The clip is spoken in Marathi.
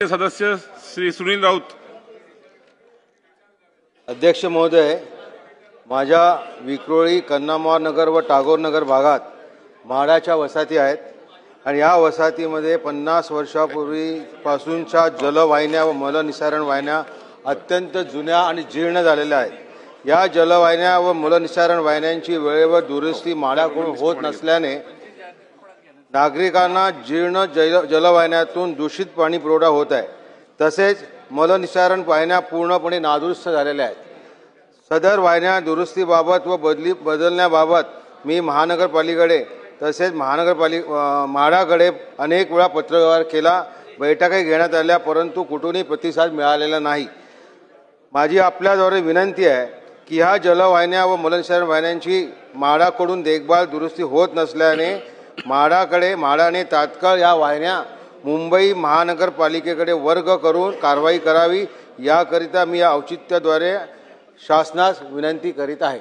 सदस्य श्री सुनील राऊत। अध्यक्ष महोदय, माझ्या विक्रोळी, कन्नामार नगर व टागोर नगर भागात म्हाडाच्या वसाहती आहेत आणि या वसाहतीमध्ये 50 वर्षापूर्वीपासूनच्या जलवाहिन्या व मलनिसारण वाहिन्या अत्यंत जुन्या आणि जीर्ण झालेल्या आहेत। या जलवाहिन्या व मलनिसारण वाहिन्यांची वेळेवर दुरुस्ती म्हाडाकडून होत नसल्याने नागरिकांना जीर्ण जलवाहिन्यातून दूषित पाणी पुरवठा होत आहे। तसेच मलनिसारण वाहिन्या पूर्णपणे नादुरुस्त झालेल्या आहेत। सदर वाहिन्या दुरुस्तीबाबत व बदलण्याबाबत मी महानगरपालिकेकडे तसेच म्हाडाकडे अनेक वेळा पत्रव्यवहार केला, बैठकाही घेण्यात आल्या, परंतु कुठूनही प्रतिसाद मिळालेला नाही। माझी आपल्याद्वारे विनंती आहे की ह्या जलवाहिन्या व मलनिसारण वाहिन्यांची म्हाडाकडून देखभाल दुरुस्ती होत नसल्याने म्हाडाने तात्काळ या वाहिन्या मुंबई महानगरपालिकेकडे वर्ग करून कारवाई करावी, याकरिता मी या औचित्याद्वारे शासनास विनंती करीत आहे।